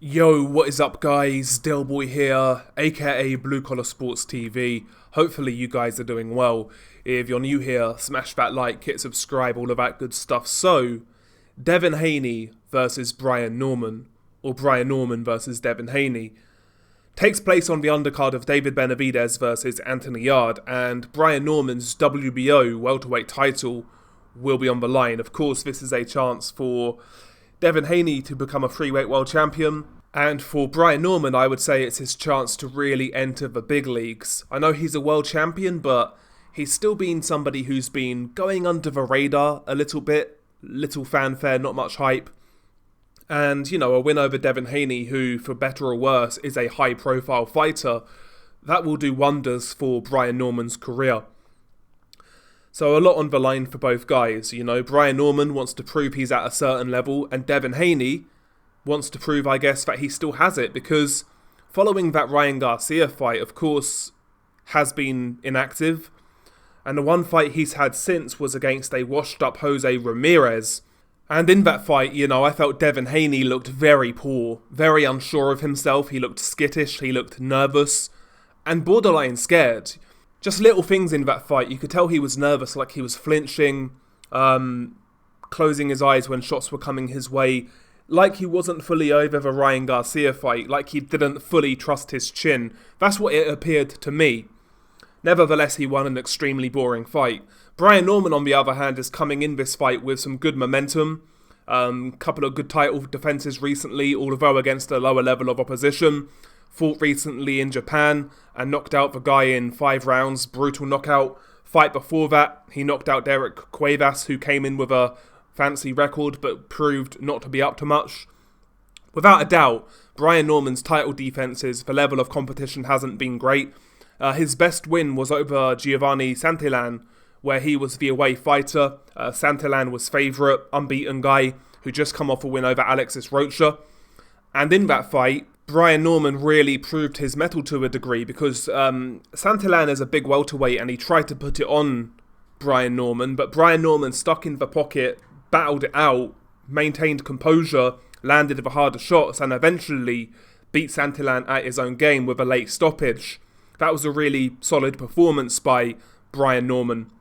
Yo, what is up guys? Delboy here, aka Blue Collar Sports TV. Hopefully you guys are doing well. If you're new here, smash that like, hit subscribe, all of that good stuff. So, Devin Haney versus Brian Norman, or Brian Norman versus Devin Haney, takes place on the undercard of David Benavidez versus Anthony Yarde, and Brian Norman's WBO welterweight title will be on the line. Of course, this is a chance for Devin Haney to become a freeweight world champion. And for Brian Norman, I would say it's his chance to really enter the big leagues. I know he's a world champion, but he's still been somebody who's been going under the radar a little bit. Little fanfare, not much hype. And, a win over Devin Haney, who, for better or worse, is a high-profile fighter, that will do wonders for Brian Norman's career. So a lot on the line for both guys. Brian Norman wants to prove he's at a certain level, and Devin Haney wants to prove, I guess, that he still has it, because following that Ryan Garcia fight, of course, has been inactive. And the one fight he's had since was against a washed-up Jose Ramirez. And in that fight, I felt Devin Haney looked very poor, very unsure of himself. He looked skittish, he looked nervous, and borderline scared. Just little things in that fight. You could tell he was nervous, like he was flinching, closing his eyes when shots were coming his way, like he wasn't fully over the Ryan Garcia fight, like he didn't fully trust his chin. That's what it appeared to me. Nevertheless, he won an extremely boring fight. Brian Norman, on the other hand, is coming in this fight with some good momentum. Couple of good title defenses recently, although against a lower level of opposition. Fought recently in Japan and knocked out the guy in 5 rounds, brutal knockout. Fight before that, he knocked out Derek Cuevas, who came in with a fancy record but proved not to be up to much. Without a doubt, Brian Norman's title defenses, the level of competition hasn't been great. His best win was over Giovanni Santillan, where he was the away fighter. Santillan was favourite, unbeaten guy, who just come off a win over Alexis Rocha. And in that fight, Brian Norman really proved his mettle to a degree, because Santillan is a big welterweight and he tried to put it on Brian Norman, but Brian Norman stuck in the pocket, battled it out, maintained composure, landed the harder shots, and eventually beat Santillan at his own game with a late stoppage. That was a really solid performance by Brian Norman.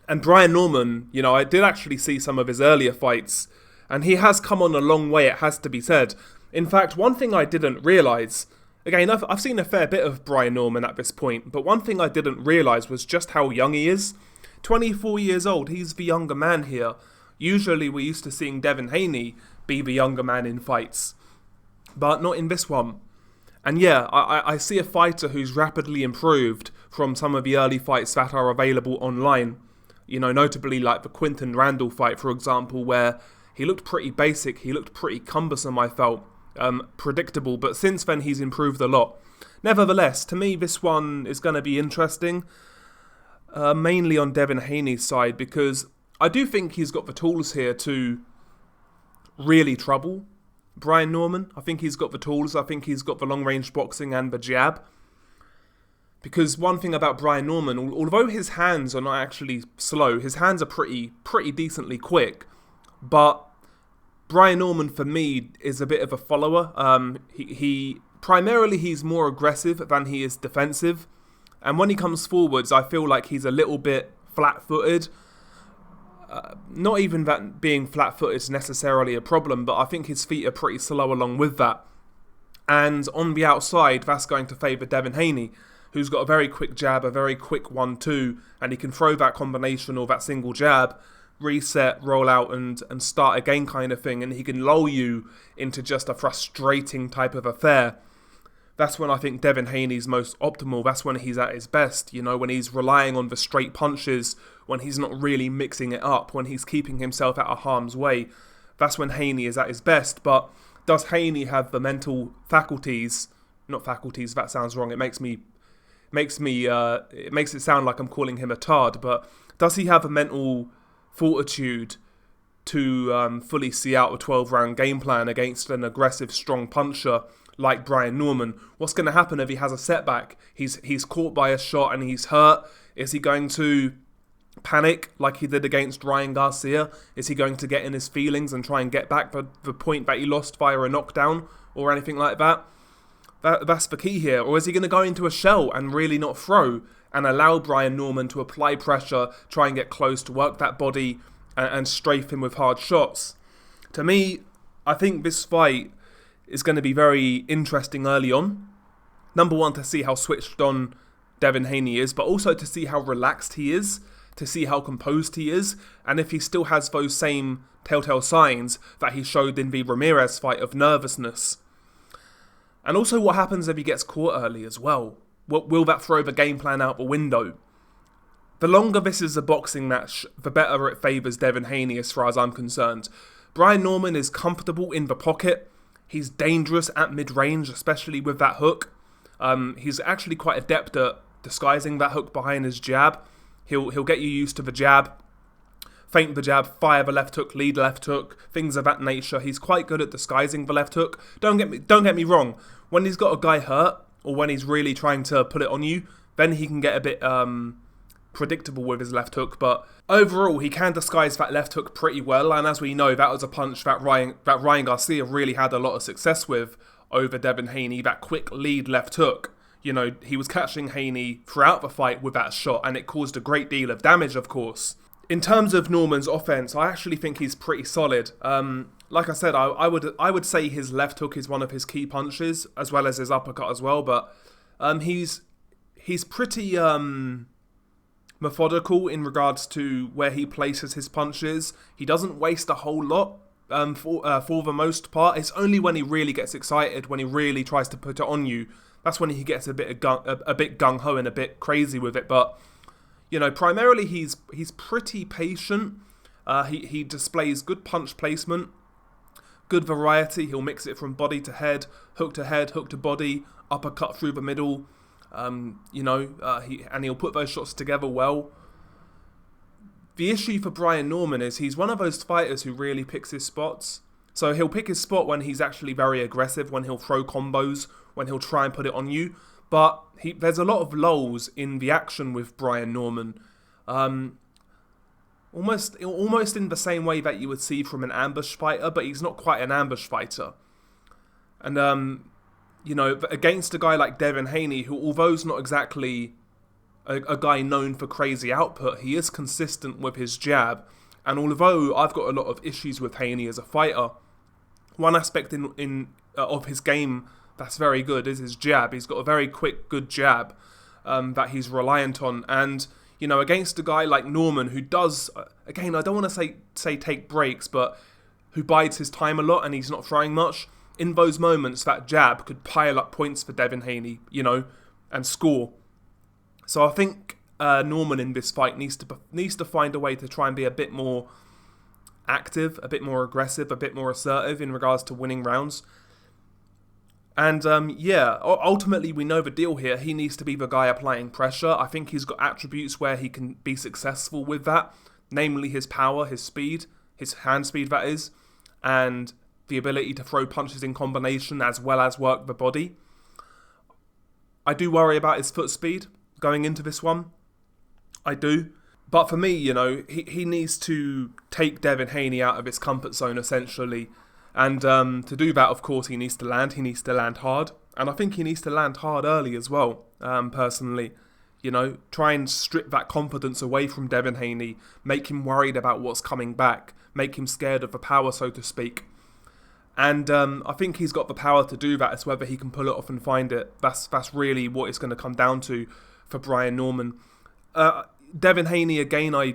And Brian Norman, I did actually see some of his earlier fights, and he has come on a long way, it has to be said. In fact, one thing I didn't realise, again, I've seen a fair bit of Brian Norman at this point, but one thing I didn't realise was just how young he is. 24 years old, he's the younger man here. Usually we're used to seeing Devin Haney be the younger man in fights, but not in this one. And yeah, I see a fighter who's rapidly improved from some of the early fights that are available online. Notably like the Quinton Randall fight, for example, where he looked pretty basic, he looked pretty cumbersome, I felt. Predictable, but since then he's improved a lot. Nevertheless, to me this one is going to be interesting, mainly on Devin Haney's side, because I do think he's got the tools here to really trouble Brian Norman. I think he's got the tools, I think he's got the long-range boxing and the jab. Because one thing about Brian Norman, although his hands are not actually slow, his hands are pretty decently quick, but Brian Norman, for me, is a bit of a follower. He primarily, he's more aggressive than he is defensive. And when he comes forwards, I feel like he's a little bit flat-footed. Not even that being flat-footed is necessarily a problem, but I think his feet are pretty slow along with that. And on the outside, that's going to favour Devin Haney, who's got a very quick jab, a very quick 1-2, and he can throw that combination or that single jab, reset, roll out, and start again kind of thing, and he can lull you into just a frustrating type of affair. That's when I think Devin Haney's most optimal. That's when he's at his best, when he's relying on the straight punches, when he's not really mixing it up, when he's keeping himself out of harm's way. That's when Haney is at his best. But does Haney have the mental faculties? Not faculties, that sounds wrong. It makes it sound like I'm calling him a tard, but does he have a mental fortitude to fully see out a 12-round game plan against an aggressive, strong puncher like Brian Norman? What's going to happen if he has a setback? He's caught by a shot and he's hurt. Is he going to panic like he did against Ryan Garcia? Is he going to get in his feelings and try and get back the point that he lost via a knockdown? or anything like that. That's the key here. Or is he going to go into a shell and really not throw and allow Brian Norman to apply pressure, try and get close to work that body and strafe him with hard shots? To me, I think this fight is going to be very interesting early on. Number one, to see how switched on Devin Haney is, but also to see how relaxed he is, to see how composed he is, and if he still has those same telltale signs that he showed in the Ramirez fight of nervousness. And also what happens if he gets caught early as well. Will that throw the game plan out the window? The longer this is a boxing match, the better it favours Devin Haney as far as I'm concerned. Brian Norman is comfortable in the pocket. He's dangerous at mid-range, especially with that hook. He's actually quite adept at disguising that hook behind his jab. He'll get you used to the jab, feint the jab, fire the left hook, lead left hook, things of that nature. He's quite good at disguising the left hook. Don't get me wrong. When he's got a guy hurt, or when he's really trying to put it on you, then he can get a bit predictable with his left hook. But overall, he can disguise that left hook pretty well. And as we know, that was a punch that Ryan Garcia really had a lot of success with over Devin Haney. That quick lead left hook. You know, he was catching Haney throughout the fight with that shot, and it caused a great deal of damage, of course. In terms of Norman's offense, I actually think he's pretty solid. Like I said, I would say his left hook is one of his key punches, as well as his uppercut as well. But he's pretty methodical in regards to where he places his punches. He doesn't waste a whole lot for the most part. It's only when he really gets excited, when he really tries to put it on you, that's when he gets a bit gung-ho and a bit crazy with it. But you know, primarily he's pretty patient. He displays good punch placement, good variety. He'll mix it from body to head, hook to body, uppercut through the middle. He'll put those shots together well. The issue for Brian Norman is he's one of those fighters who really picks his spots. So he'll pick his spot when he's actually very aggressive, when he'll throw combos, when he'll try and put it on you. But there's a lot of lulls in the action with Brian Norman. Almost in the same way that you would see from an ambush fighter, but he's not quite an ambush fighter. And, against a guy like Devin Haney, who although is not exactly a guy known for crazy output, he is consistent with his jab. And although I've got a lot of issues with Haney as a fighter, one aspect of his game that's very good is his jab. He's got a very quick, good jab that he's reliant on. And, you know, against a guy like Norman, who does, again, I don't want to say take breaks, but who bides his time a lot and he's not throwing much, in those moments, that jab could pile up points for Devin Haney, and score. So I think Norman in this fight needs to find a way to try and be a bit more active, a bit more aggressive, a bit more assertive in regards to winning rounds. And ultimately we know the deal here. He needs to be the guy applying pressure. I think he's got attributes where he can be successful with that, namely his power, his speed, his hand speed that is, and the ability to throw punches in combination as well as work the body. I do worry about his foot speed going into this one. I do. But for me, he needs to take Devin Haney out of his comfort zone, essentially. And to do that, of course, he needs to land. He needs to land hard. And I think he needs to land hard early as well, personally. Try and strip that confidence away from Devin Haney. Make him worried about what's coming back. Make him scared of the power, so to speak. And I think he's got the power to do that. It's whether he can pull it off and find it. That's really what it's going to come down to for Brian Norman. Devin Haney, again, I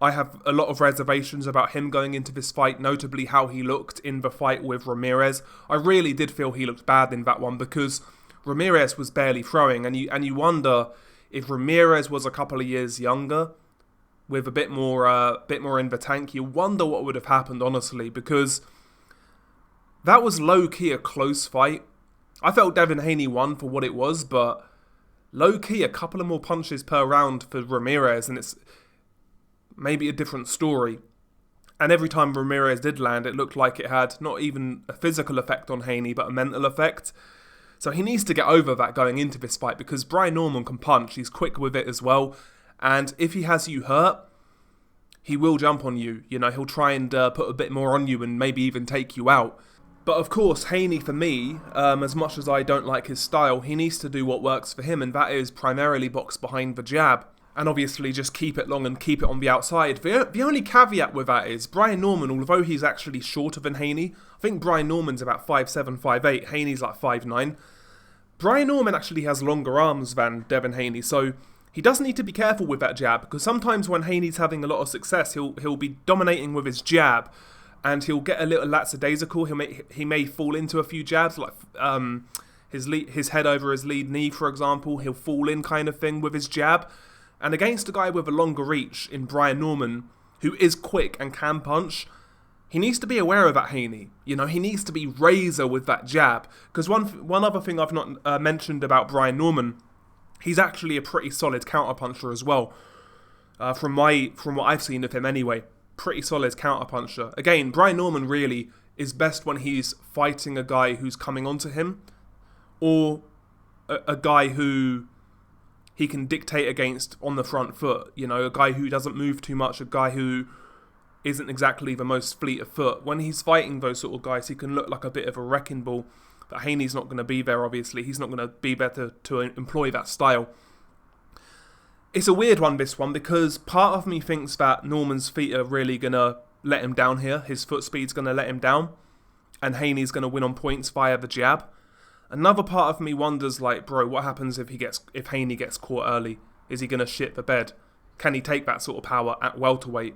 have a lot of reservations about him going into this fight, notably how he looked in the fight with Ramirez. I really did feel he looked bad in that one because Ramirez was barely throwing, and you wonder if Ramirez was a couple of years younger, with a bit more in the tank, you wonder what would have happened, honestly, because that was low-key a close fight. I felt Devin Haney won for what it was, but low-key a couple of more punches per round for Ramirez, and it's maybe a different story. And every time Ramirez did land, it looked like it had not even a physical effect on Haney, but a mental effect. So he needs to get over that going into this fight, because Brian Norman can punch. He's quick with it as well. And if he has you hurt, he will jump on you. He'll try and put a bit more on you and maybe even take you out. But of course, Haney for me, as much as I don't like his style, he needs to do what works for him, and that is primarily box behind the jab. And obviously just keep it long and keep it on the outside. The only caveat with that is Brian Norman, although he's actually shorter than Haney, I think Brian Norman's about 5'7", 5'8", Haney's like 5'9". Brian Norman actually has longer arms than Devin Haney, so he does need to be careful with that jab, because sometimes when Haney's having a lot of success, he'll be dominating with his jab, and he'll get a little lackadaisical. He may fall into a few jabs, like his head over his lead knee, for example. He'll fall in kind of thing with his jab. And against a guy with a longer reach in Brian Norman, who is quick and can punch, he needs to be aware of that, Haney. You know, he needs to be razor with that jab. Because one other thing I've not mentioned about Brian Norman, he's actually a pretty solid counterpuncher as well. From what I've seen of him anyway, pretty solid counterpuncher. Again, Brian Norman really is best when he's fighting a guy who's coming onto him, or a guy who he can dictate against on the front foot. You know, a guy who doesn't move too much, a guy who isn't exactly the most fleet of foot. When he's fighting those sort of guys, he can look like a bit of a wrecking ball. But Haney's not going to be there, obviously. He's not going to be there to employ that style. It's a weird one, this one, because part of me thinks that Norman's feet are really going to let him down here. His foot speed's going to let him down. And Haney's going to win on points via the jab. Another part of me wonders, like, bro, what happens if Haney gets caught early? Is he going to shit the bed? Can he take that sort of power at welterweight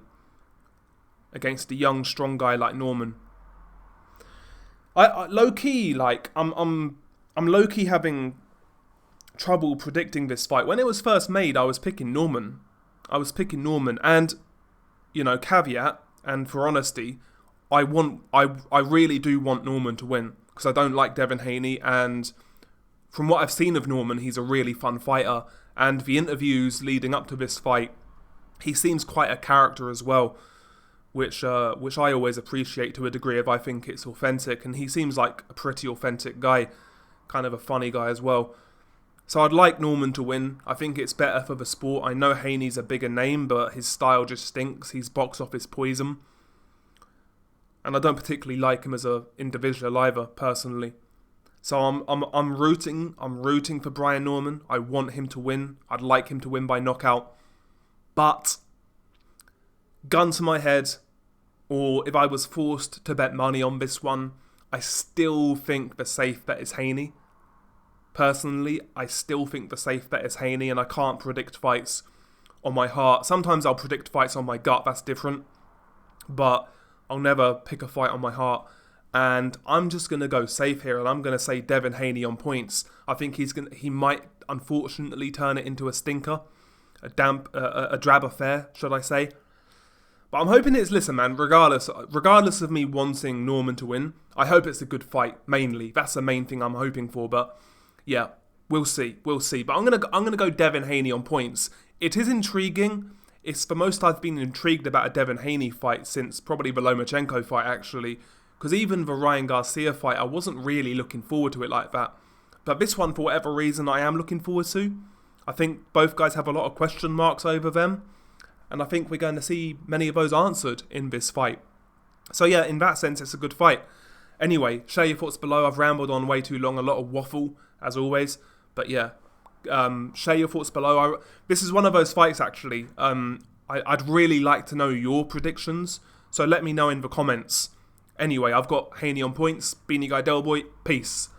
against a young, strong guy like Norman? I low key, like, I'm low key having trouble predicting this fight. When it was first made, I was picking Norman, and you know, caveat, and for honesty, I really do want Norman to win, because I don't like Devin Haney, and from what I've seen of Norman, he's a really fun fighter, and the interviews leading up to this fight, he seems quite a character as well, which I always appreciate to a degree if I think it's authentic, and he seems like a pretty authentic guy, kind of a funny guy as well. So I'd like Norman to win. I think it's better for the sport. I know Haney's a bigger name, but his style just stinks. He's box office poison. And I don't particularly like him as an individual either, personally. So I'm rooting for Brian Norman. I want him to win. I'd like him to win by knockout. But gun to my head, or if I was forced to bet money on this one, I still think the safe bet is Haney. Personally, I still think the safe bet is Haney, and I can't predict fights on my heart. Sometimes I'll predict fights on my gut, that's different. But I'll never pick a fight on my heart. And I'm just going to go safe here, and I'm going to say Devin Haney on points. I think he might, unfortunately, turn it into a stinker. A drab affair, should I say. But I'm hoping listen, man, regardless of me wanting Norman to win, I hope it's a good fight, mainly. That's the main thing I'm hoping for, but yeah, we'll see. But I'm gonna go Devin Haney on points. It is intriguing. It's the most I've been intrigued about a Devin Haney fight since probably the Lomachenko fight, actually. Because even the Ryan Garcia fight, I wasn't really looking forward to it like that. But this one, for whatever reason, I am looking forward to. I think both guys have a lot of question marks over them. And I think we're going to see many of those answered in this fight. So yeah, in that sense, it's a good fight. Anyway, share your thoughts below. I've rambled on way too long, a lot of waffle, as always. But yeah, share your thoughts below. This is one of those fights, actually. I'd really like to know your predictions. So let me know in the comments. Anyway, I've got Haney on points. Beanie Guy Delboy. Peace.